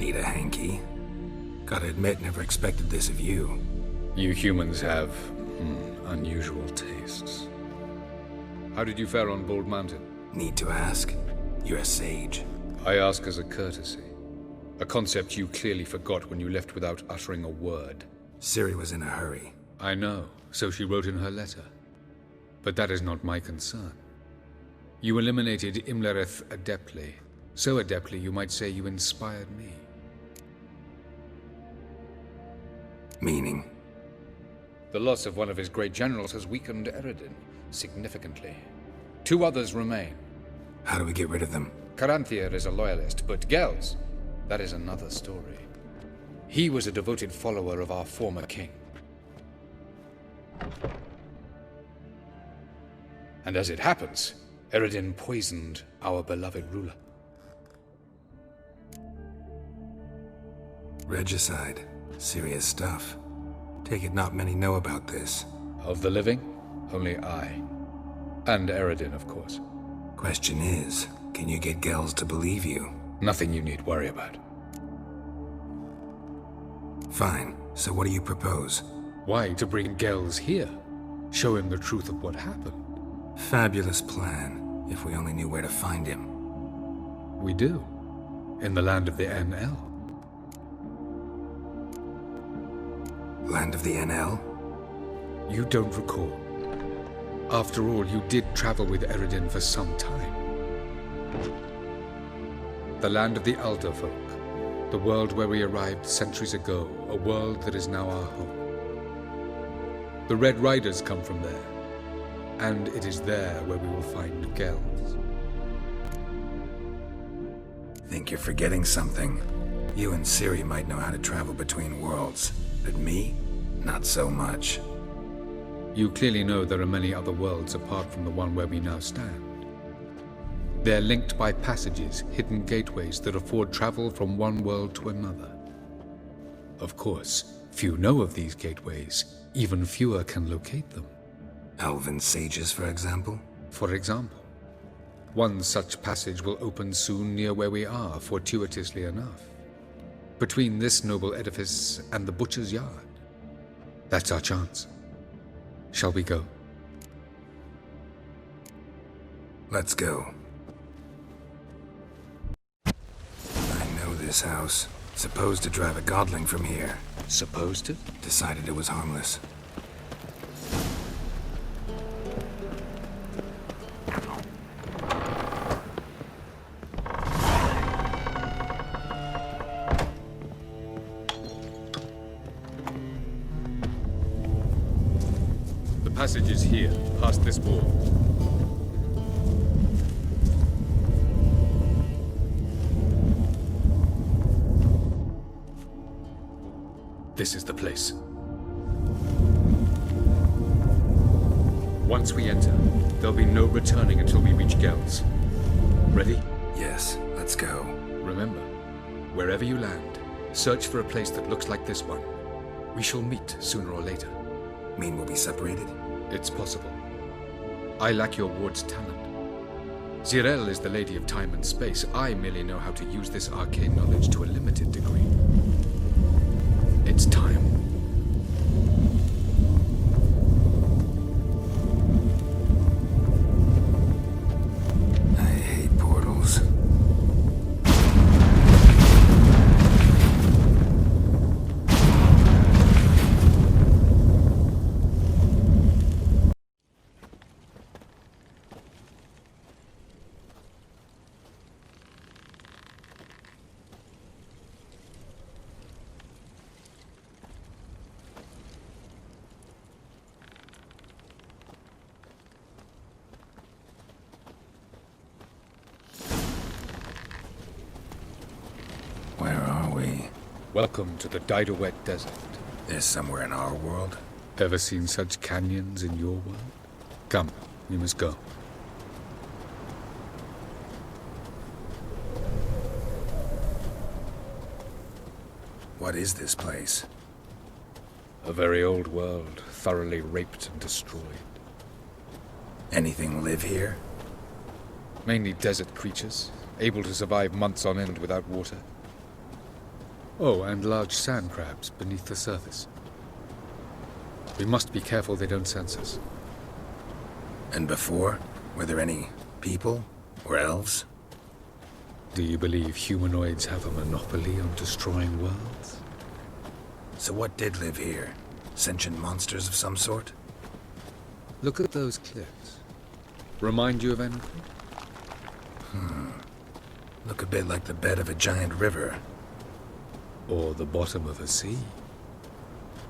need a hanky. Gotta admit, never expected this of you. You humans have unusual tastes. How did you fare on Bald Mountain? Need to ask? You're a sage. I ask as a courtesy. A concept you clearly forgot when you left without uttering a word. Ciri was in a hurry. I know, so she wrote in her letter. But that is not my concern. You eliminated Imlerith adeptly. So adeptly you might say you inspired me. Meaning? The loss of one of his great generals has weakened Eredin significantly. 2 others remain. How do we get rid of them? Caranthir is a loyalist, but Gels, that is another story. He was a devoted follower of our former king. And as it happens, Eredin poisoned our beloved ruler. Regicide. Serious stuff. Take it not many know about this. Of the living, only I. And Eredin, of course. Question is, can you get Gels to believe you? Nothing you need worry about. Fine. So what do you propose? Why, to bring Gels here? Show him the truth of what happened. Fabulous plan, if we only knew where to find him. We do. In the land of the NL. Land of the NL? You don't recall. After all, you did travel with Eredin for some time. The land of the Alder folk. The world where we arrived centuries ago. A world that is now our home. The Red Riders come from there. And it is there where we will find Gels. Think you're forgetting something. You and Ciri might know how to travel between worlds, but me? Not so much. You clearly know there are many other worlds apart from the one where we now stand. They're linked by passages, hidden gateways that afford travel from one world to another. Of course, few know of these gateways. Even fewer can locate them. Elven sages, for example? For example. One such passage will open soon near where we are, fortuitously enough. Between this noble edifice and the butcher's yard. That's our chance. Shall we go? Let's go. I know this house. Supposed to drive a godling from here. Supposed to? Decided it was harmless. Passage is here, past this wall. This is the place. Once we enter, there'll be no returning until we reach Gels. Ready? Yes, let's go. Remember, wherever you land, search for a place that looks like this one. We shall meet sooner or later. Mean we'll be separated? It's possible. I lack your ward's talent. Zirel is the lady of time and space. I merely know how to use this arcane knowledge to a limited degree. It's time. I hate portals. Where are we? Welcome to the Didowet Desert. There's somewhere in our world? Ever seen such canyons in your world? Come, we must go. What is this place? A very old world, thoroughly raped and destroyed. Anything live here? Mainly desert creatures, able to survive months on end without water. Oh, and large sand crabs beneath the surface. We must be careful they don't sense us. And before, were there any people or elves? Do you believe humanoids have a monopoly on destroying worlds? So what did live here? Sentient monsters of some sort? Look at those cliffs. Remind you of anything? Look a bit like the bed of a giant river. Or the bottom of a sea?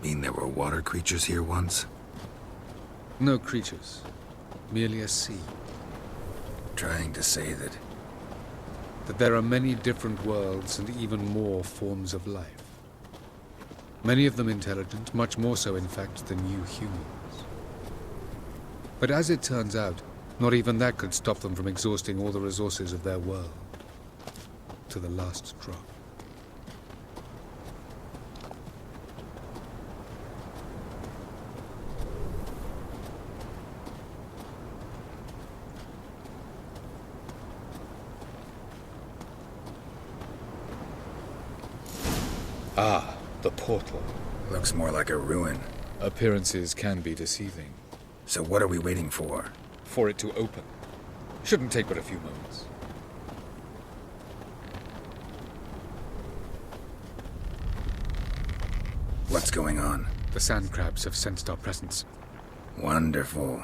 Mean there were water creatures here once? No creatures. Merely a sea. Trying to say that... That there are many different worlds and even more forms of life. Many of them intelligent, much more so in fact than you humans. But as it turns out, not even that could stop them from exhausting all the resources of their world. To the last drop. Ah, the portal. Looks more like a ruin. Appearances can be deceiving. So what are we waiting for? For it to open. Shouldn't take but a few moments. What's going on? The sand crabs have sensed our presence. Wonderful.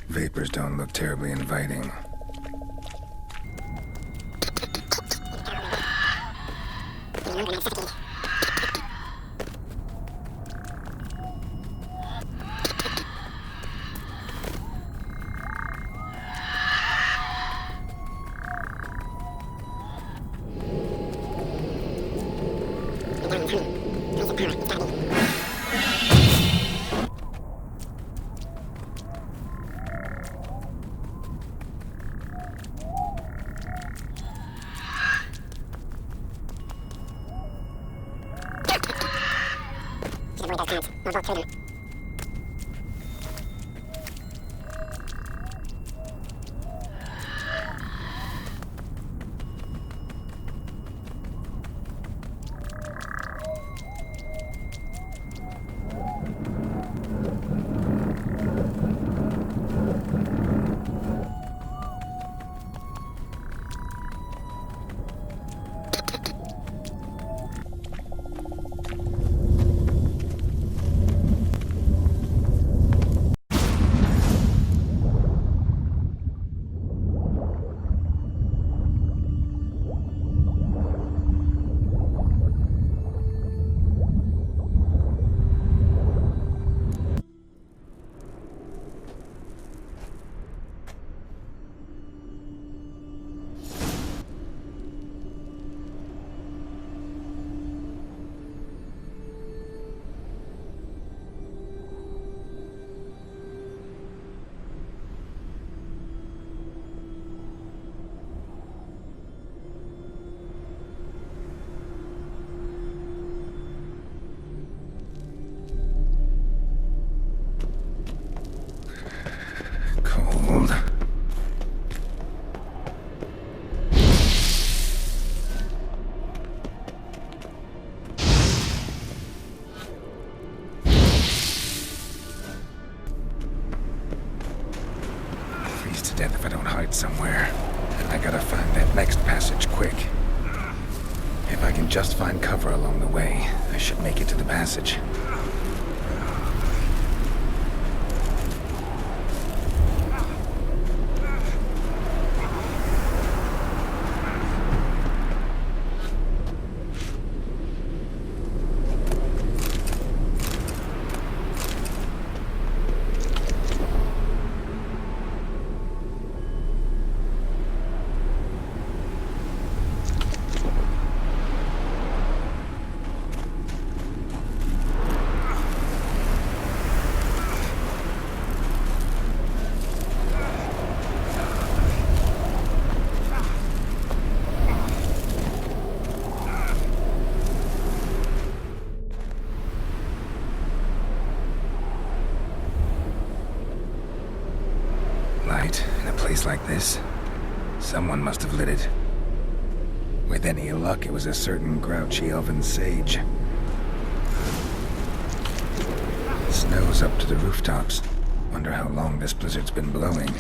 Vapors don't look terribly inviting. if I don't hide somewhere. And I gotta find that next passage quick. If I can just find cover along the way, I should make it to the passage. In a place like this, someone must have lit it. With any luck, it was a certain grouchy elven sage. Snow's up to the rooftops. Wonder how long this blizzard's been blowing.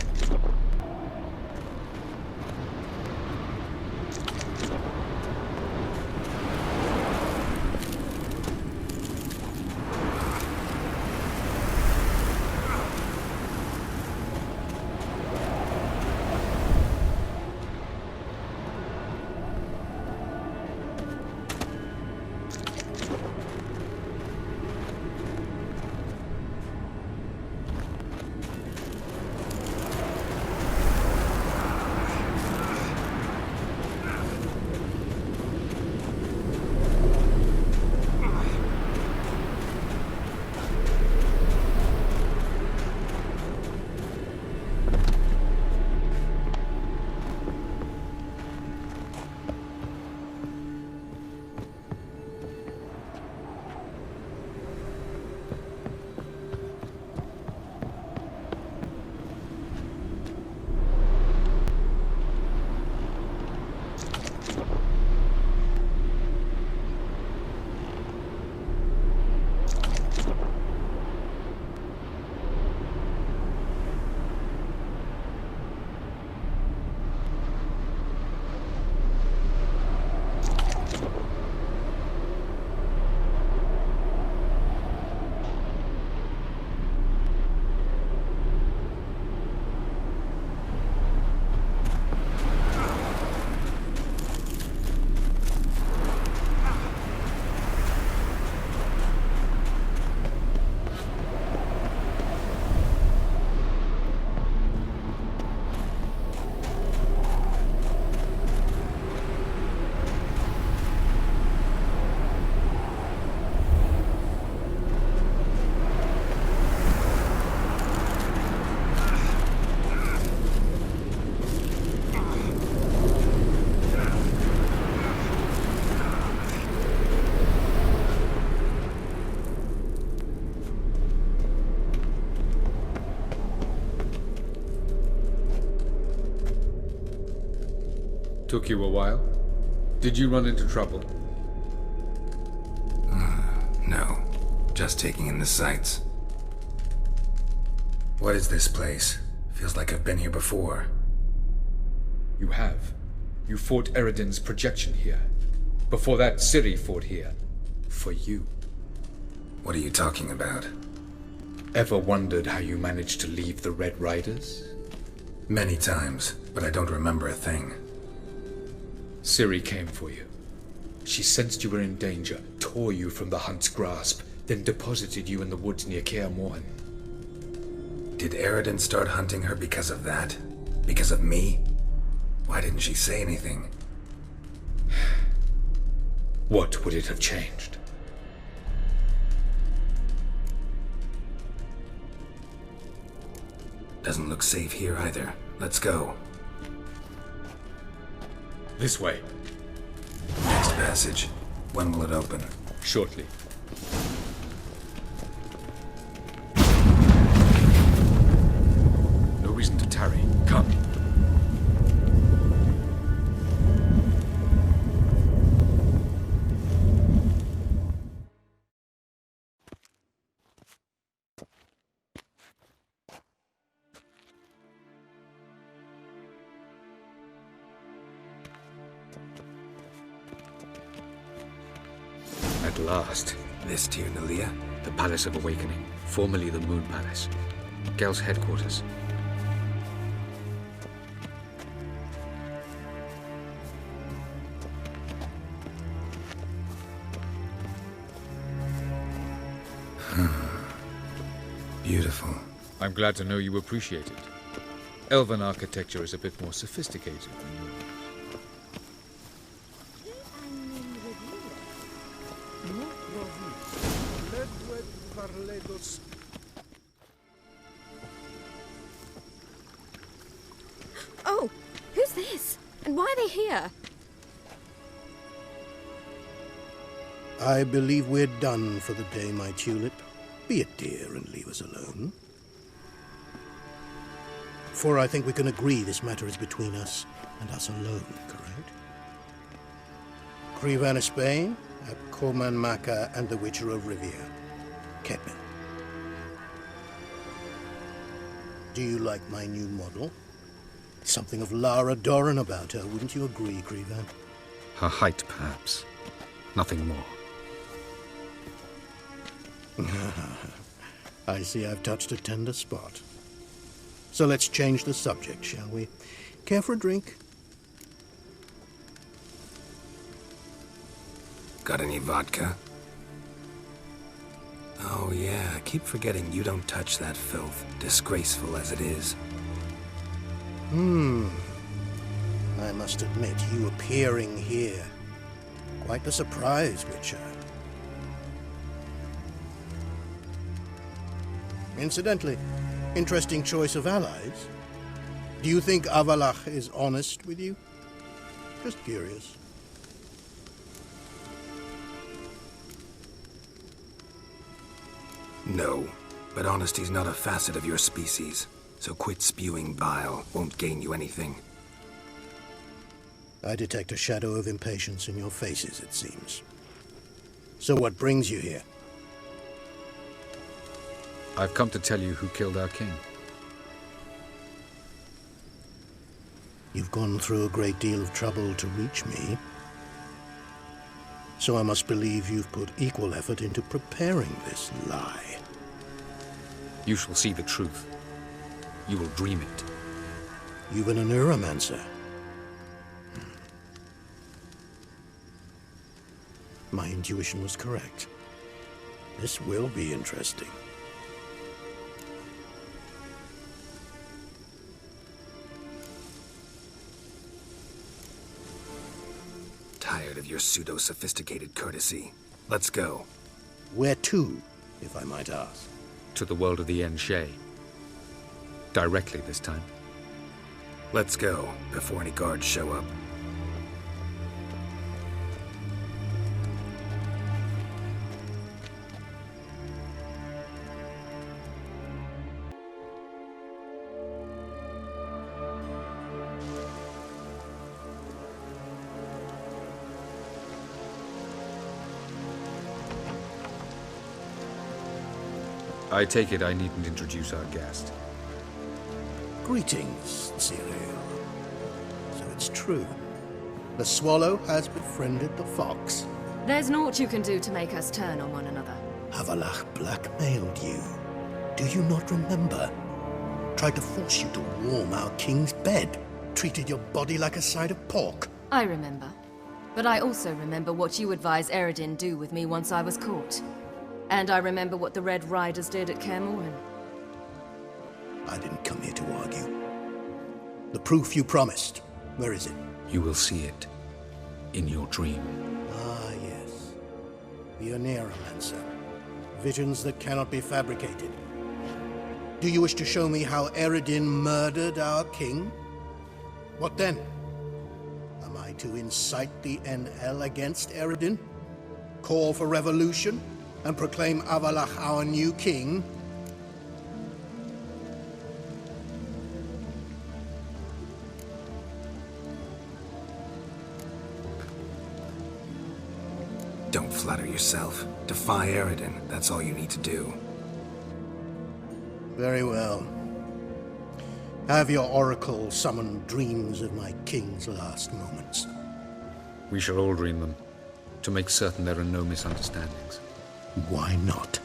Took you a while? Did you run into trouble? No. Just taking in the sights. What is this place? Feels like I've been here before. You have. You fought Eridan's projection here. Before that, Ciri fought here. For you. What are you talking about? Ever wondered how you managed to leave the Red Riders? Many times, but I don't remember a thing. Ciri came for you. She sensed you were in danger, tore you from the Hunt's grasp, then deposited you in the woods near Kaer Morhen. Did Eridan start hunting her because of that? Because of me? Why didn't she say anything? What would it have changed? Doesn't look safe here either. Let's go. This way. Next passage. When will it open? Shortly. No reason to tarry. Come. last. This Tirnalia? The Palace of Awakening, formerly the Moon Palace. Gel's headquarters. Beautiful. I'm glad to know you appreciate it. Elven architecture is a bit more sophisticated than yours. Oh, who's this? And why are they here? I believe we're done for the day, my tulip. Be a dear and leave us alone. For I think we can agree this matter is between us and us alone, correct? Krivan of Spain, Koman Maka, and the Witcher of Rivia. Kedman. Do you like my new model? Something of Lara Doran about her, wouldn't you agree, Krivan? Her height, perhaps. Nothing more. I see I've touched a tender spot. So let's change the subject, shall we? Care for a drink? Got any vodka? Oh yeah, I keep forgetting you don't touch that filth, disgraceful as it is. I must admit, you appearing here. Quite the surprise, Witcher. Incidentally, interesting choice of allies. Do you think Avalach is honest with you? Just curious. No, but honesty's not a facet of your species. So quit spewing bile, won't gain you anything. I detect a shadow of impatience in your faces, it seems. So what brings you here? I've come to tell you who killed our king. You've gone through a great deal of trouble to reach me. So I must believe you've put equal effort into preparing this lie. You shall see the truth. You will dream it. You've been a neuromancer. My intuition was correct. This will be interesting. Tired of your pseudo-sophisticated courtesy. Let's go. Where to, if I might ask? To the world of the Enshe. Directly this time. Let's go, before any guards show up. I take it I needn't introduce our guest. Greetings, Cyril. So it's true. The swallow has befriended the fox. There's naught you can do to make us turn on one another. Avalach blackmailed you. Do you not remember? Tried to force you to warm our king's bed. Treated your body like a side of pork. I remember. But I also remember what you advised Eredin do with me once I was caught. And I remember what the Red Riders did at Kaer Morhen. I didn't come here to argue. The proof you promised. Where is it? You will see it. In your dream. Ah, yes. The Oneiromancer. Visions that cannot be fabricated. Do you wish to show me how Eredin murdered our king? What then? Am I to incite the NL against Eredin? Call for revolution? And proclaim Avalach our new king? Don't flatter yourself. Defy Eredin, that's all you need to do. Very well. Have your oracle summon dreams of my king's last moments. We shall all dream them. to make certain there are no misunderstandings. Why not?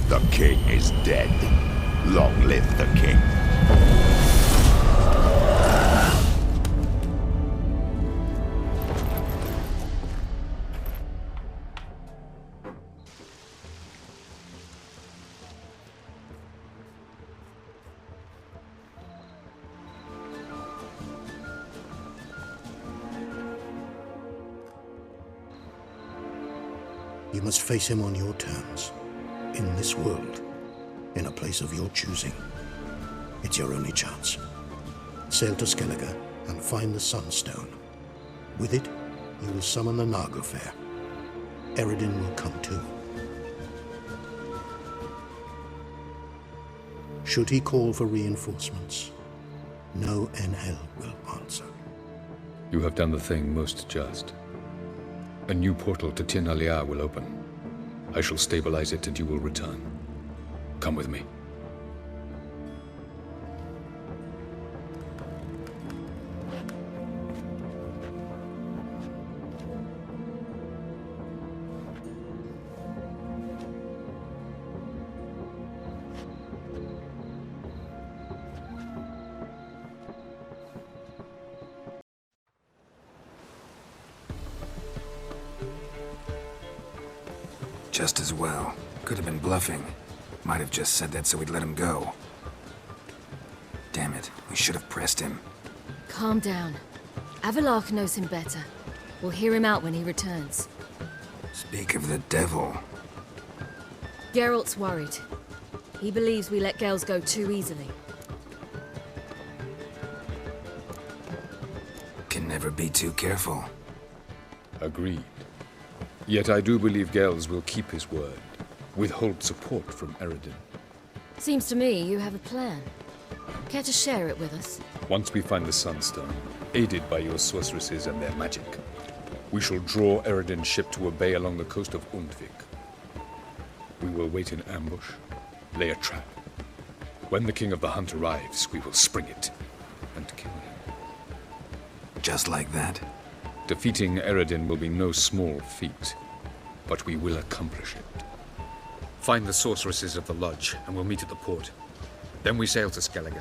The king is dead. Long live the king. You must face him on your terms. In this world, in a place of your choosing. It's your only chance. Sail to Skellige and find the Sunstone. With it, you will summon the Naga Fair. Eredin will come too. Should he call for reinforcements, no NL will answer. You have done the thing most just. A new portal to Tin Alia will open. I shall stabilize it and you will return. Come with me. Just as well. Could have been bluffing. Might have just said that so we'd let him go. Damn it, we should have pressed him. Calm down. Avalok knows him better. We'll hear him out when he returns. Speak of the devil. Geralt's worried. He believes we let girls go too easily. Can never be too careful. Agreed. Yet I do believe Gels will keep his word. Withhold support from Eredin. Seems to me you have a plan. Care to share it with us? Once we find the Sunstone, aided by your sorceresses and their magic, we shall draw Eredin's ship to a bay along the coast of Undvik. We will wait in ambush, lay a trap. When the King of the Hunt arrives, we will spring it and kill him. Just like that? Defeating Eredin will be no small feat, but we will accomplish it. Find the sorceresses of the lodge, and we'll meet at the port. Then we sail to Skellige.